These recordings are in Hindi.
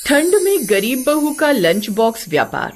ठंड में गरीब बहू का लंच बॉक्स व्यापार।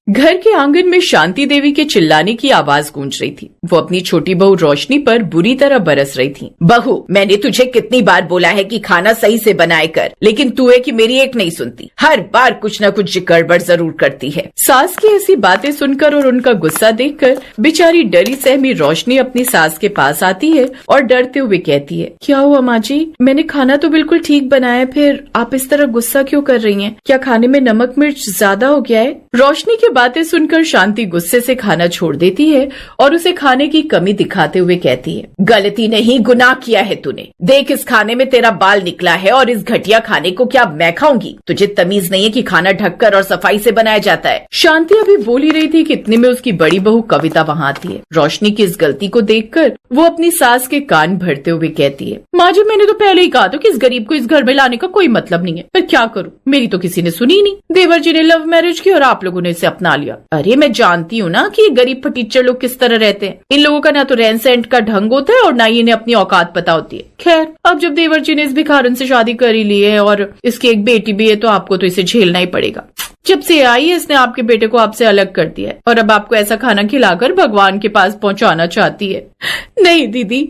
घर के आंगन में शांति देवी के चिल्लाने की आवाज गूंज रही थी। वो अपनी छोटी बहू रोशनी पर बुरी तरह बरस रही थी। बहू, मैंने तुझे कितनी बार बोला है कि खाना सही से बनाए कर, लेकिन तू है कि मेरी एक नहीं सुनती। हर बार कुछ न कुछ गड़बड़ जरूर करती है। सास की ऐसी बातें सुनकर और उनका गुस्सा देखकर बेचारी डरी सहमी रोशनी अपनी सास के पास आती है और डरते हुए कहती है, क्या हुआ माँ जी? मैंने खाना तो बिल्कुल ठीक बनाया, फिर आप इस तरह गुस्सा क्यों कर रही हैं? क्या खाने में नमक मिर्च ज्यादा हो गया है? रोशनी की बातें सुनकर शांति गुस्से से खाना छोड़ देती है और उसे खाने की कमी दिखाते हुए कहती है, गलती नहीं, गुनाह किया है तूने। देख, इस खाने में तेरा बाल निकला है और इस घटिया खाने को क्या मैं खाऊंगी? तुझे तमीज नहीं है कि खाना ढककर और सफाई से बनाया जाता है। शांति अभी बोल ही रही थी कि इतने में उसकी बड़ी बहू कविता वहाँ आती है। रोशनी की इस गलती को देखकर वो अपनी सास के कान भरते हुए कहती है, माँ जी, मैंने तो पहले ही कहा था कि इस गरीब को इस घर में लाने का कोई मतलब नहीं है, पर क्या करूँ, मेरी तो किसी ने सुनी नहीं। देवर जी ने लव मैरिज की और आप लोगों ने इसे अपना लिया। अरे मैं जानती हूँ ना कि ये गरीब फटीचर लोग किस तरह रहते हैं। इन लोगों का ना तो रहन सहन का ढंग होता है और ना ही इन्हें अपनी औकात पता होती है। खैर, अब जब देवर जी ने इस भिखारन से शादी कर ही ली है और इसकी एक बेटी भी है, तो आपको तो इसे झेलना ही पड़ेगा। जब से आई है इसने आपके बेटे को आपसे अलग कर दिया है और अब आपको ऐसा खाना खिलाकर भगवान के पास पहुंचाना चाहती है। नहीं दीदी,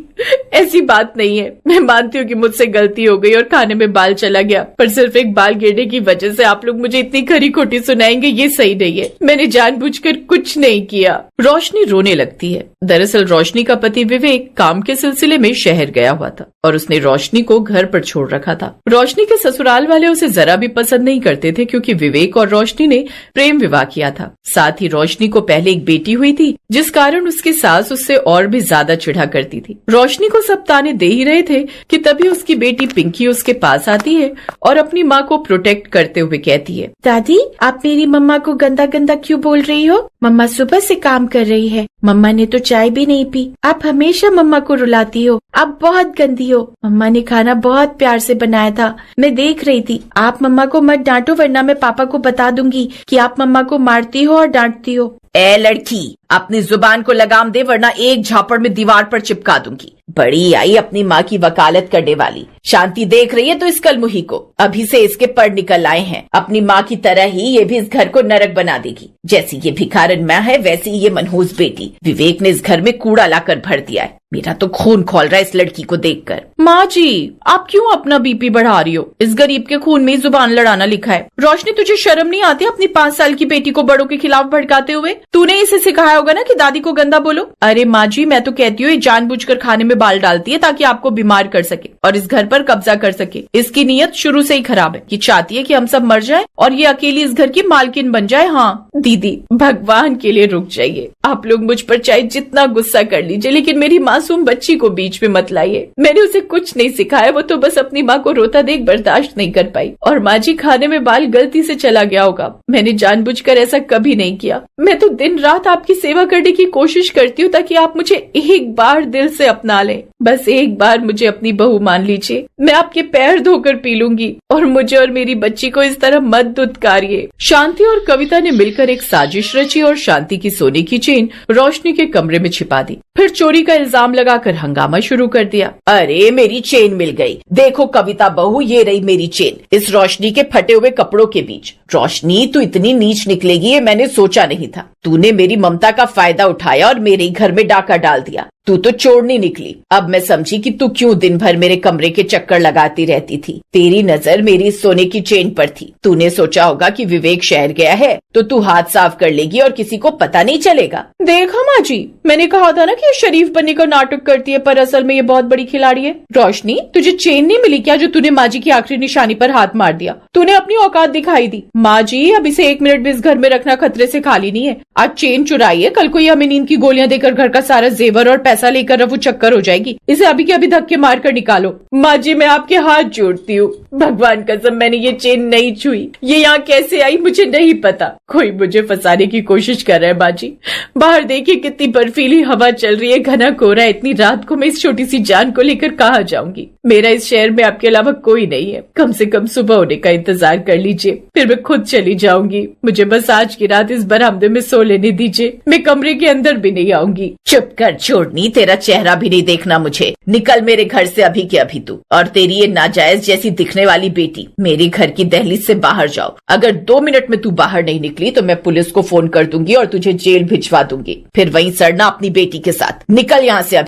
ऐसी बात नहीं है। मैं मानती हूँ कि मुझसे गलती हो गई और खाने में बाल चला गया, पर सिर्फ एक बाल गिरने की वजह से आप लोग मुझे इतनी खरी खोटी सुनाएंगे, ये सही नहीं है। मैंने जानबूझकर कुछ नहीं किया। रोशनी रोने लगती है। दरअसल रोशनी का पति विवेक काम के सिलसिले में शहर गया हुआ था और उसने रोशनी को घर पर छोड़ रखा था। रोशनी के ससुराल वाले उसे जरा भी पसंद नहीं करते थे, क्योंकि विवेक और रोशनी ने प्रेम विवाह किया था। साथ ही रोशनी को पहले एक बेटी हुई थी, जिस कारण उसकी सास उससे और भी ज्यादा चिढ़ा करती थी। रोशनी को सब ताने दे ही रहे थे कि तभी उसकी बेटी पिंकी उसके पास आती है और अपनी माँ को प्रोटेक्ट करते हुए कहती है, दादी, आप मेरी मम्मा को गंदा गंदा क्यों बोल रही हो? मम्मा सुबह से काम कर रही है, मम्मा ने तो चाय भी नहीं पी। आप हमेशा मम्मा को रुलाती हो, आप बहुत गंदी हो। मम्मा ने खाना बहुत प्यार से बनाया था, मैं देख रही थी। आप मम्मा को मत डांटो, वरना मैं पापा को बता दूंगी कि आप मम्मा को मारती हो और डांटती हो। ए लड़की, अपनी जुबान को लगाम दे, वरना एक झापड़ में दीवार पर चिपका दूंगी। बड़ी आई अपनी माँ की वकालत करने वाली। शांति देख रही है तो इस कलमुही को, अभी से इसके पड़ निकल आए हैं। अपनी माँ की तरह ही ये भी इस घर को नरक बना देगी। जैसी ये भिखारन माँ है, वैसी ये मनहूस बेटी। विवेक ने इस घर में कूड़ा लाकर भर दिया है। मेरा तो खून खौल रहा है इस लड़की को देखकर। माँ जी, आप क्यों अपना बीपी बढ़ा रही हो? इस गरीब के खून में जुबान लड़ाना लिखा है। रोशनी, तुझे शर्म नहीं आती अपनी 5 साल की बेटी को बड़ों के खिलाफ भड़काते हुए? तूने इसे सिखाया होगा ना कि दादी को गंदा बोलो। अरे माँ जी, मैं तो कहती हूँ ये जानबूझकर खाने में बाल डालती है ताकि आपको बीमार कर सके और इस घर पर कब्जा कर सके। इसकी नीयत शुरू से ही खराब है कि चाहती है कि हम सब मर जाए और ये अकेली इस घर की मालकिन बन जाए। हाँ दीदी, भगवान के लिए रुक जाइए। आप लोग मुझ पर चाहे जितना गुस्सा कर लीजिए, लेकिन मेरी मासूम बच्ची को बीच में मत लाइए। मैंने उसे कुछ नहीं सिखाया, वो तो बस अपनी माँ को रोता देख बर्दाश्त नहीं कर पाई। और माँ जी, खाने में बाल गलती से चला गया होगा, मैंने जानबूझकर ऐसा कभी नहीं किया। मैं तो दिन रात आपकी सेवा करने की कोशिश करती हूँ ताकि आप मुझे एक बार दिल से अपना लें। बस एक बार मुझे अपनी बहू मान लीजिए। मैं आपके पैर धोकर पी लूंगी और मुझे और मेरी बच्ची को इस तरह मत दुत्कारिए। शांति और कविता ने मिलकर एक साजिश रची और शांति की सोने की चेन रोशनी के कमरे में छिपा दी। फिर चोरी का इल्जाम लगाकर हंगामा शुरू कर दिया। अरे मेरी चेन मिल गई। देखो कविता बहू, ये रही मेरी चेन इस रोशनी के फटे हुए कपड़ों के बीच। रोशनी, तू इतनी नीच निकलेगी ये मैंने सोचा नहीं था। तूने मेरी ममता का फायदा उठाया और मेरे ही घर में डाका डाल दिया। तू तो चोरनी निकली। अब मैं समझी कि तू क्यों दिन भर मेरे कमरे के चक्कर लगाती रहती थी। तेरी नजर मेरी सोने की चेन पर थी। तूने सोचा होगा कि विवेक शहर गया है तो तू हाथ साफ कर लेगी और किसी को पता नहीं चलेगा। देखा माँ जी, मैंने कहा था ना कि ये शरीफ बनने का नाटक करती है, पर असल में ये बहुत बड़ी खिलाड़ी है। रोशनी, तुझे चेन नहीं मिली क्या जो तूने माँ जी की आखिरी निशानी पर हाथ मार दिया? तूने अपनी औकात दिखाई दी। माँ जी, अब इसे 1 मिनट भी इस घर में रखना खतरे से खाली नहीं है। आज चेन चुराई है, कल को ये हमें नींद की गोलियां देकर घर का सारा जेवर और पैसा लेकर रफू चक्कर हो जाएगी। इसे अभी के अभी धक्के मार कर निकालो। माँ जी, मैं आपके हाथ जोड़ती हूँ, भगवान कसम मैंने ये चेन नहीं छुई। ये यहाँ कैसे आई मुझे नहीं पता। कोई मुझे फंसाने की कोशिश कर रहा है। माँ जी, बाहर देखिए कितनी बर्फीली हवा चल रही है, घना कोहरा। इतनी रात को मैं इस छोटी सी जान को लेकर कहाँ जाऊंगी? मेरा इस शहर में आपके अलावा कोई नहीं है। कम से कम सुबह होने का इंतजार कर लीजिए, फिर मैं खुद चली जाऊंगी। मुझे बस आज की रात इस बरामदे में सो लेने दीजिए, मैं कमरे के अंदर भी नहीं आऊंगी। चुप कर छोड़नी, तेरा चेहरा भी नहीं देखना मुझे। निकल मेरे घर से अभी के अभी तू और तेरी ये नाजायज जैसी दिखने वाली बेटी। मेरे घर की दहलीज से बाहर जाओ। अगर 2 मिनट में तू बाहर नहीं निकली तो मैं पुलिस को फोन कर दूंगी और तुझे जेल भिजवा दूंगी, फिर वहीं सड़ना अपनी बेटी के साथ। निकल यहाँ से।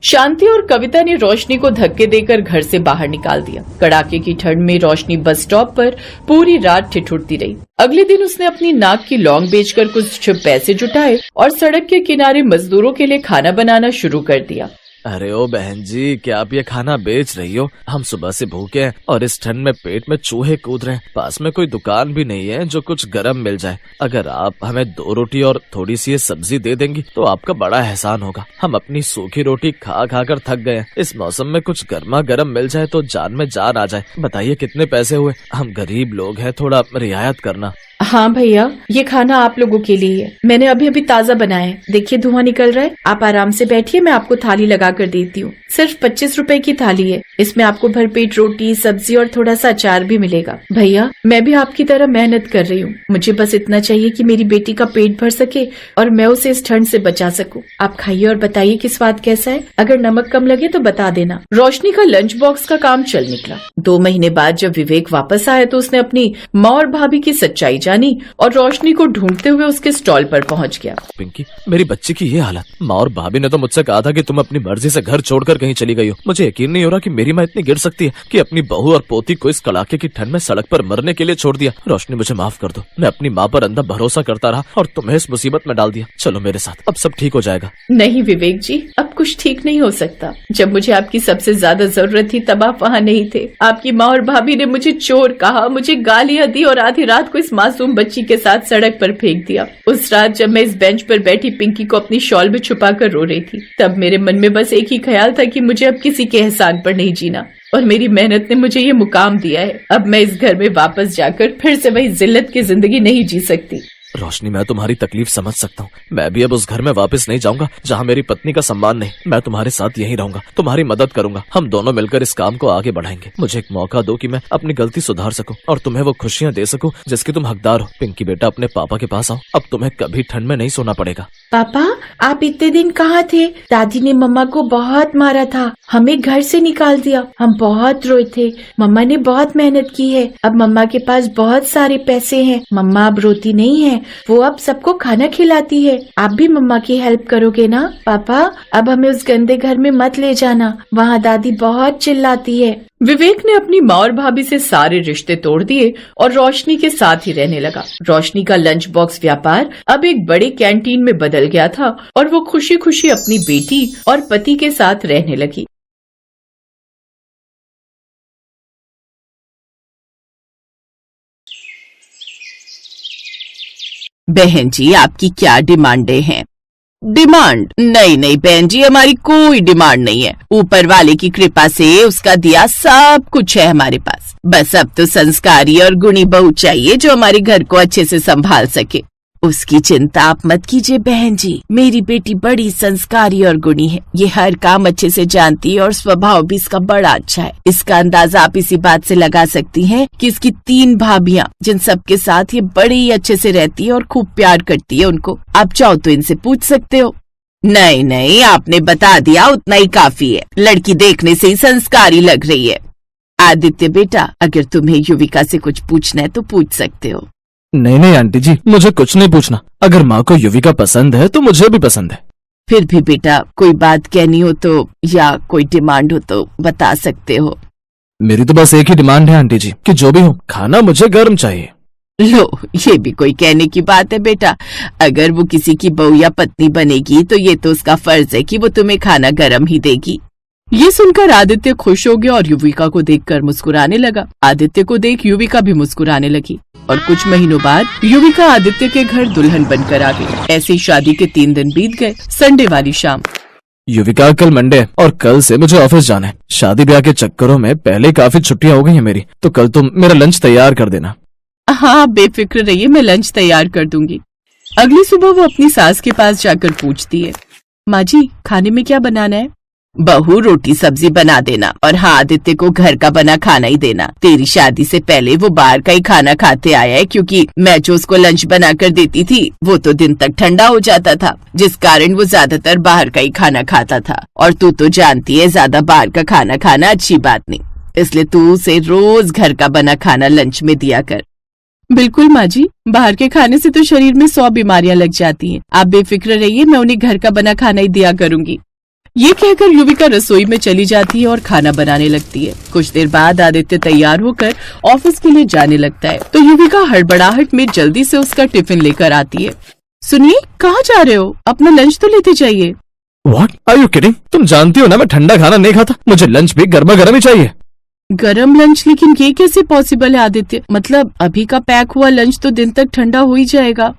शांति और कविता ने रोशनी को धक्के देकर घर से बाहर निकाल दिया। कड़ाके की ठंड में रोशनी बस स्टॉप पर पूरी रात ठिठुरती रही। अगले दिन उसने अपनी नाक की लौंग बेचकर कुछ पैसे जुटाए और सड़क के किनारे मजदूरों के लिए खाना बनाना शुरू कर दिया। अरे ओ बहन जी, क्या आप ये खाना बेच रही हो? हम सुबह से भूखे हैं और इस ठंड में पेट में चूहे कूद रहे हैं। पास में कोई दुकान भी नहीं है जो कुछ गरम मिल जाए। अगर आप हमें 2 रोटी और थोड़ी सी ये सब्जी दे देंगी तो आपका बड़ा एहसान होगा। हम अपनी सूखी रोटी खा खा कर थक गए हैं। इस मौसम में कुछ गर्मा गर्म मिल जाए तो जान में जान आ जाए। बताइए कितने पैसे हुए? हम गरीब लोग हैं, थोड़ा रियायत करना। हाँ भैया, ये खाना आप लोगों के लिए है। मैंने अभी अभी ताज़ा बनाया है। देखिए धुआं निकल रहा है। आप आराम से बैठिए, मैं आपको थाली लगा कर देती हूँ। सिर्फ 25 रुपए की थाली है। इसमें आपको भरपेट रोटी, सब्जी और थोड़ा सा अचार भी मिलेगा। भैया, मैं भी आपकी तरह मेहनत कर रही हूँ। मुझे बस इतना चाहिए कि मेरी बेटी का पेट भर सके और मैं उसे इस ठंड से बचा सकूँ। आप खाइए और बताइए कि स्वाद कैसा है। अगर नमक कम लगे तो बता देना। रोशनी का लंच बॉक्स का काम चल निकला। 2 महीने बाद जब विवेक वापस आया तो उसने अपनी माँ और भाभी की सच्चाई जानी और रोशनी को ढूंढते हुए उसके स्टॉल पर पहुंच गया। पिंकी, मेरी बच्ची की ये हालत। माँ और भाभी ने तो मुझसे कहा था कि तुम अपनी मर्जी से घर छोड़कर कहीं चली गई हो। मुझे यकीन नहीं हो रहा कि मेरी माँ इतनी गिर सकती है कि अपनी बहू और पोती को इस कड़ाके की ठंड में सड़क पर मरने के लिए छोड़ दिया। रोशनी, मुझे माफ कर दो। मैं अपनी माँ पर अंधा भरोसा करता रहा और तुम्हें इस मुसीबत में डाल दिया। चलो मेरे साथ, अब सब ठीक हो जाएगा। नहीं विवेक जी, अब कुछ ठीक नहीं हो सकता। जब मुझे आपकी सबसे ज्यादा जरूरत थी तब आप वहाँ नहीं थे। आपकी माँ और भाभी ने मुझे चोर कहा, मुझे गालियाँ दी और आधी रात को इस मासूम बच्ची के साथ सड़क पर फेंक दिया। उस रात जब मैं इस बेंच पर बैठी पिंकी को अपनी शॉल में छुपा कर रो रही थी, तब मेरे मन में बस एक ही ख्याल था कि मुझे अब किसी के एहसान पर नहीं जीना और मेरी मेहनत ने मुझे ये मुकाम दिया है। अब मैं इस घर में वापस जाकर फिर से वही जिल्लत की जिंदगी नहीं जी सकती। रोशनी, मैं तुम्हारी तकलीफ समझ सकता हूँ। मैं भी अब उस घर में वापस नहीं जाऊंगा जहाँ मेरी पत्नी का सम्मान नहीं। मैं तुम्हारे साथ यहीं रहूंगा, तुम्हारी मदद करूंगा। हम दोनों मिलकर इस काम को आगे बढ़ाएंगे। मुझे एक मौका दो कि मैं अपनी गलती सुधार सकूं और तुम्हें वो खुशियाँ दे सकूं जिसकी तुम हकदार हो। पिंकी बेटा, अपने पापा के पास आओ। अब तुम्हें कभी ठंड में नहीं सोना पड़ेगा। पापा, आप इतने दिन कहाँ थे? दादी ने मम्मा को बहुत मारा था, हमें घर से निकाल दिया। हम बहुत रोए थे। मम्मा ने बहुत मेहनत की है। अब मम्मा के पास बहुत सारे पैसे हैं। मम्मा अब रोती नहीं है, वो अब सबको खाना खिलाती है। आप भी मम्मा की हेल्प करोगे ना? पापा, अब हमें उस गंदे घर में मत ले जाना, वहाँ दादी बहुत चिल्लाती है। विवेक ने अपनी माँ और भाभी से सारे रिश्ते तोड़ दिए और रोशनी के साथ ही रहने लगा। रोशनी का लंच बॉक्स व्यापार अब एक बड़े कैंटीन में बदल गया था और वो खुशी खुशी अपनी बेटी और पति के साथ रहने लगी। बहन जी, आपकी क्या डिमांडें हैं? डिमांड? नहीं बहन जी, हमारी कोई डिमांड नहीं है। ऊपर वाले की कृपा से उसका दिया सब कुछ है हमारे पास। बस अब तो संस्कारी और गुणी बहू चाहिए जो हमारे घर को अच्छे से संभाल सके। उसकी चिंता आप मत कीजिए बहन जी, मेरी बेटी बड़ी संस्कारी और गुणी है। ये हर काम अच्छे से जानती है और स्वभाव भी इसका बड़ा अच्छा है। इसका अंदाजा आप इसी बात से लगा सकती हैं कि इसकी 3 भाभियां जिन सबके साथ ये बड़े ही अच्छे से रहती है और खूब प्यार करती है उनको। आप चाहो तो इनसे पूछ सकते हो। नहीं, आपने बता दिया उतना ही काफी है। लड़की देखने से ही संस्कारी लग रही है। आदित्य बेटा, अगर तुम्हें युविका से कुछ पूछना है तो पूछ सकते हो। नहीं आंटी जी, मुझे कुछ नहीं पूछना। अगर माँ को युविका पसंद है तो मुझे भी पसंद है। फिर भी बेटा, कोई बात कहनी हो तो या कोई डिमांड हो तो बता सकते हो। मेरी तो बस एक ही डिमांड है आंटी जी कि जो भी हो, खाना मुझे गर्म चाहिए। लो, ये भी कोई कहने की बात है बेटा। अगर वो किसी की बहू या पत्नी बनेगी तो ये तो उसका फर्ज है कि वो तुम्हें खाना गर्म ही देगी। ये सुनकर आदित्य खुश हो गया और युविका को देखकर मुस्कुराने लगा। आदित्य को देख युविका भी मुस्कुराने लगी और कुछ महीनों बाद युविका आदित्य के घर दुल्हन बनकर आ गई। ऐसी शादी के 3 दिन बीत गए। संडे वाली शाम। युविका, कल मंडे है और कल से मुझे ऑफिस जाना है। शादी ब्याह के चक्करों में पहले काफी छुट्टियां हो गई हैं मेरी, तो कल तुम मेरा लंच तैयार कर देना। हाँ, बेफिक्र रहिए, मैं लंच तैयार कर दूंगी। अगली सुबह वो अपनी सास के पास जाकर पूछती है, माँ जी, खाने में क्या बनाना है? बहू रोटी सब्जी बना देना, और हाँ आदित्य को घर का बना खाना ही देना। तेरी शादी से पहले वो बाहर का ही खाना खाते आया है, क्योंकि मैं जो उसको लंच बना कर देती थी वो तो दिन तक ठंडा हो जाता था, जिस कारण वो ज्यादातर बाहर का ही खाना खाता था। और तू तो जानती है ज्यादा बाहर का खाना खाना अच्छी बात नहीं, इसलिए तू उसे रोज घर का बना खाना लंच में दिया कर। बिल्कुल माँ जी, बाहर के खाने से तो शरीर में 100 बीमारियां लग जाती हैं। आप बेफिक्र रहिए, मैं उन्हें घर का बना खाना ही दिया करूंगी। ये कहकर युविका रसोई में चली जाती है और खाना बनाने लगती है। कुछ देर बाद आदित्य तैयार होकर ऑफिस के लिए जाने लगता है, तो युविका हड़बड़ाहट में जल्दी से उसका टिफिन लेकर आती है। सुनिए, कहाँ जा रहे हो? अपना लंच तो लेते जाइए। What? Are you kidding? तुम जानती हो ना मैं ठंडा खाना नहीं खाता, मुझे लंच भी गर्मा गर्म ही चाहिए। गरम लंच? लेकिन ये कैसे पॉसिबल है आदित्य? मतलब अभी का पैक हुआ लंच तो दिन तक ठंडा हो ही जाएगा।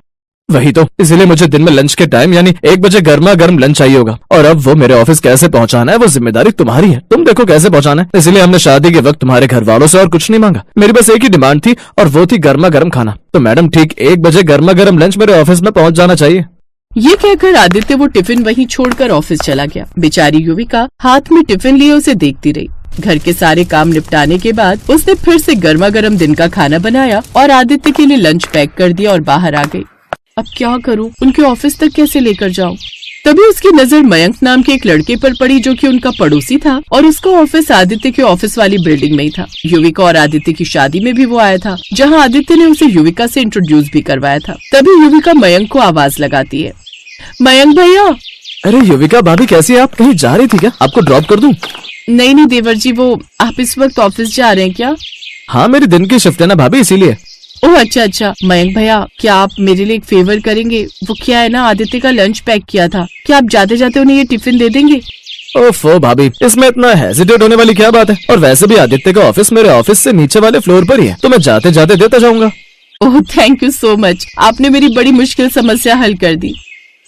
वही तो, इसीलिए मुझे दिन में लंच के टाइम यानी 1 बजे गर्मा गर्म लंच चाहिए होगा। और अब वो मेरे ऑफिस कैसे पहुंचाना है वो जिम्मेदारी तुम्हारी है, तुम देखो कैसे पहुंचाना है। इसलिए हमने शादी के वक्त तुम्हारे घर वालों से और कुछ नहीं मांगा, मेरी बस एक ही डिमांड थी और वो थी गर्मा गर्म खाना। तो मैडम ठीक 1 बजे गर्मा गर्म लंच मेरे ऑफिस में पहुंच जाना चाहिए। ये कहकर आदित्य वो टिफिन वहीं छोड़कर ऑफिस चला गया। बेचारी युविका हाथ में टिफिन लिए उसे देखती रही। घर के सारे काम निपटाने के बाद उसने फिर से गर्मा गर्म दिन का खाना बनाया और आदित्य के लिए लंच पैक कर दिया और बाहर आ गई। अब क्या करूं? उनके ऑफिस तक कैसे लेकर जाऊं? तभी उसकी नजर मयंक नाम के एक लड़के पर पड़ी, जो कि उनका पड़ोसी था, और उसका ऑफिस आदित्य के ऑफिस वाली बिल्डिंग में ही था। युविका और आदित्य की शादी में भी वो आया था, जहां आदित्य ने उसे युविका से इंट्रोड्यूस भी करवाया था। तभी युविका मयंक को आवाज लगाती है, मयंक भैया। अरे युविका भाभी कैसी है आप? कहीं जा रही थी क्या? आपको ड्रॉप कर दूं? नहीं देवर जी, वो आप इस वक्त ऑफिस जा रहे हैं क्या? हाँ मेरी दिन की शिफ्ट है ना भाभी, इसीलिए। ओह अच्छा। मयंक भैया, क्या आप मेरे लिए एक फेवर करेंगे? वो क्या है ना, आदित्य का लंच पैक किया था, क्या आप जाते जाते उन्हें ये टिफिन दे देंगे? ओफो भाभी, इसमें इतना हेजिटेट होने वाली क्या बात है? और वैसे भी आदित्य का ऑफिस मेरे ऑफिस से नीचे वाले फ्लोर पर ही है, तो मैं जाते जाते देता जाऊंगा। Oh thank you so much, आपने मेरी बड़ी मुश्किल समस्या हल कर दी।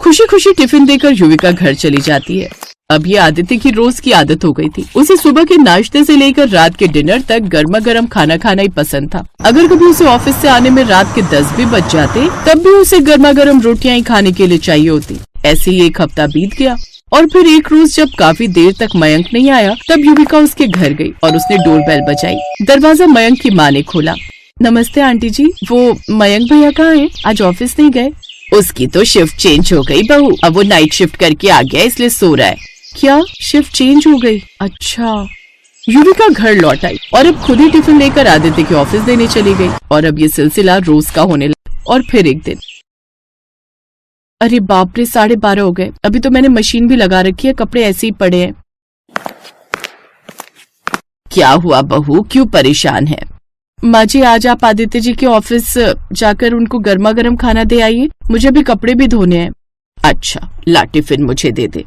खुशी खुशी टिफिन देकर युविका घर चली जाती है। अब ये आदित्य की रोज की आदत हो गई थी। उसे सुबह के नाश्ते से लेकर रात के डिनर तक गर्मा गर्म खाना खाना ही पसंद था। अगर कभी उसे ऑफिस से आने में रात के 10 भी बज जाते, तब भी उसे गर्मा गर्म रोटियां ही खाने के लिए चाहिए होती। ऐसे ही 1 हफ्ता बीत गया और फिर एक रोज जब काफी देर तक मयंक नहीं आया, तब युविका उसके घर गई और उसने डोरबेल बजाई। दरवाजा मयंक की माँ ने खोला। नमस्ते आंटी जी, वो मयंक भैया कहाँ हैं? आज ऑफिस नहीं गए? उसकी तो शिफ्ट चेंज हो गई बहू, अब वो नाइट शिफ्ट करके आ गया, इसलिए सो रहा है। क्या शिफ्ट चेंज हो गई? अच्छा। युविका घर लौट आई और अब खुद ही टिफिन लेकर आदित्य के ऑफिस देने चली गई। और अब ये सिलसिला रोज का होने लगा। और फिर एक दिन, अरे बाप रे, 12:30 हो गए। अभी तो मैंने मशीन भी लगा रखी है, कपड़े ऐसे ही पड़े हैं। क्या हुआ बहू, क्यों परेशान है? माँ जी, आज आप आदित्य जी के ऑफिस जाकर उनको गर्मा गर्म खाना दे आइए, मुझे भी कपड़े भी धोने हैं। अच्छा, ला टिफिन मुझे दे दे।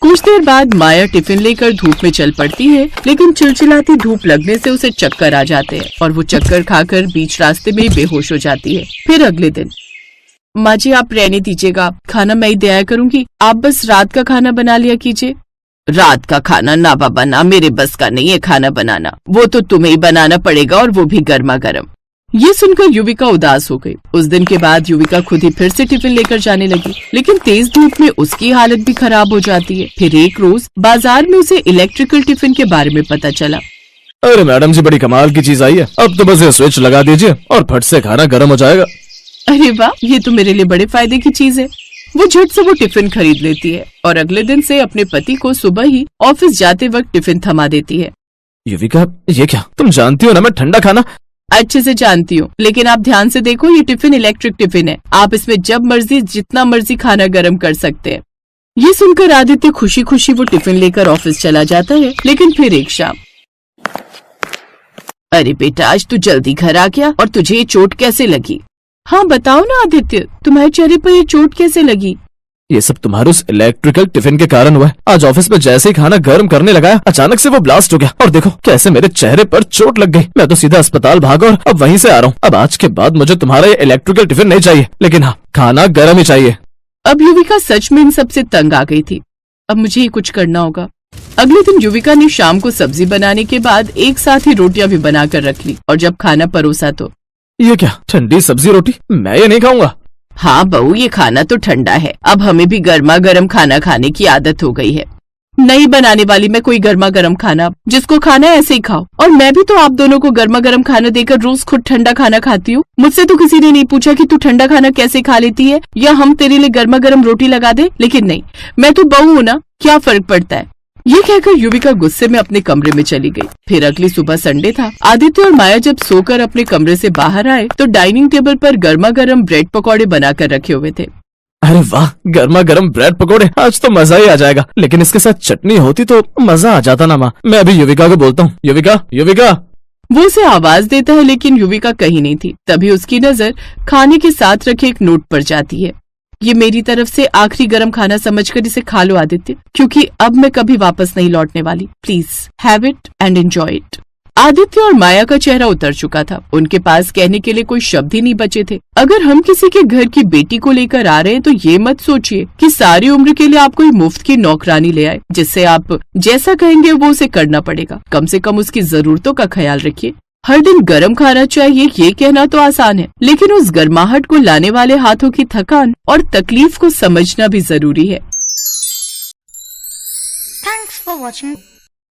कुछ देर बाद माया टिफिन लेकर धूप में चल पड़ती है, लेकिन चिलचिलाती धूप लगने से उसे चक्कर आ जाते हैं और वो चक्कर खाकर बीच रास्ते में ही बेहोश हो जाती है। फिर अगले दिन, माँ जी आप रहने दीजिएगा, खाना मैं ही दे आया करूंगी, आप बस रात का खाना बना लिया कीजिए। रात का खाना ना बाबा ना, मेरे बस का नहीं है खाना बनाना, वो तो तुम्हें ही बनाना पड़ेगा, और वो भी गर्मा गर्म। ये सुनकर युविका उदास हो गई। उस दिन के बाद युविका खुद ही फिर से टिफिन लेकर जाने लगी, लेकिन तेज धूप में उसकी हालत भी खराब हो जाती है। फिर एक रोज बाजार में उसे इलेक्ट्रिकल टिफिन के बारे में पता चला। अरे मैडम जी, बड़ी कमाल की चीज आई है, अब तो बस ये स्विच लगा दीजिए और फट से खाना गर्म हो जाएगा। अरे वाह, ये तो मेरे लिए बड़े फायदे की चीज है। वो झट से वो टिफिन खरीद लेती है और अगले दिन से अपने पति को सुबह ही ऑफिस जाते वक्त टिफिन थमा देती है। युविका, ये क्या? तुम जानती हो ना मैं ठंडा खाना अच्छे से जानती हूँ, लेकिन आप ध्यान से देखो, ये टिफिन इलेक्ट्रिक टिफिन है, आप इसमें जब मर्जी जितना मर्जी खाना गर्म कर सकते हैं। ये सुनकर आदित्य खुशी खुशी वो टिफिन लेकर ऑफिस चला जाता है। लेकिन फिर एक शाम, अरे बेटा, आज तू जल्दी घर आ गया, और तुझे ये चोट कैसे लगी? हाँ बताओ ना आदित्य, तुम्हारे चेहरे पर ये चोट कैसे लगी? ये सब तुम्हारे उस इलेक्ट्रिकल टिफिन के कारण हुआ है। आज ऑफिस में जैसे ही खाना गर्म करने लगाया, अचानक से वो ब्लास्ट हो गया और देखो कैसे मेरे चेहरे पर चोट लग गई। मैं तो सीधा अस्पताल भागा और अब वहीं से आ रहा हूँ। अब आज के बाद मुझे तुम्हारा ये इलेक्ट्रिकल टिफिन नहीं चाहिए, लेकिन हाँ, खाना गर्म ही चाहिए। अब युविका सच में इन सबसे तंग आ गई थी। अब मुझे ही कुछ करना होगा। अगले दिन युविका ने शाम को सब्जी बनाने के बाद एक साथ ही रोटियां भी बनाकर रख ली, और जब खाना परोसा तो, ये क्या, ठंडी सब्जी रोटी? मैं ये नहीं खाऊंगा। हाँ बहू, ये खाना तो ठंडा है, अब हमें भी गर्मा गर्म खाना खाने की आदत हो गई है। नहीं बनाने वाली मैं कोई गर्मा गर्म खाना, जिसको खाना है ऐसे ही खाओ। और मैं भी तो आप दोनों को गर्मा गर्म खाना देकर रोज खुद ठंडा खाना खाती हूँ। मुझसे तो किसी ने नहीं पूछा कि तू ठंडा खाना कैसे खा लेती है, या हम तेरे लिए गर्मा गर्म रोटी लगा दे। लेकिन नहीं, मैं तो बहू हूँ ना, क्या फर्क पड़ता है। ये कहकर युविका गुस्से में अपने कमरे में चली गई। फिर अगली सुबह संडे था। आदित्य और माया जब सोकर अपने कमरे से बाहर आए तो डाइनिंग टेबल पर गर्मा गर्म ब्रेड पकौड़े बनाकर रखे हुए थे। अरे वाह, गर्मा गर्म ब्रेड पकोड़े, आज तो मजा ही आ जाएगा। लेकिन इसके साथ चटनी होती तो मजा आ जाता ना माँ। मैं अभी युविका को बोलता हूँ। युविका, युविका। वो उसे आवाज देता है लेकिन युविका कहीं नहीं थी। तभी उसकी नजर खाने के साथ रखे एक नोट पर जाती है। ये मेरी तरफ से आखिरी गर्म खाना समझकर इसे खा लो आदित्य, क्योंकि अब मैं कभी वापस नहीं लौटने वाली। Please have it and enjoy it. Aditya और माया का चेहरा उतर चुका था। उनके पास कहने के लिए कोई शब्द ही नहीं बचे थे। अगर हम किसी के घर की बेटी को लेकर आ रहे हैं तो ये मत सोचिए कि सारी उम्र के लिए आप कोई मुफ्त की नौकरानी ले आए, जिससे आप जैसा कहेंगे वो उसे करना पड़ेगा। कम से कम उसकी जरूरतों का ख्याल रखिए। हर दिन गर्म खाना चाहिए ये कहना तो आसान है, लेकिन उस गर्माहट को लाने वाले हाथों की थकान और तकलीफ को समझना भी जरूरी है। Thanks for watching.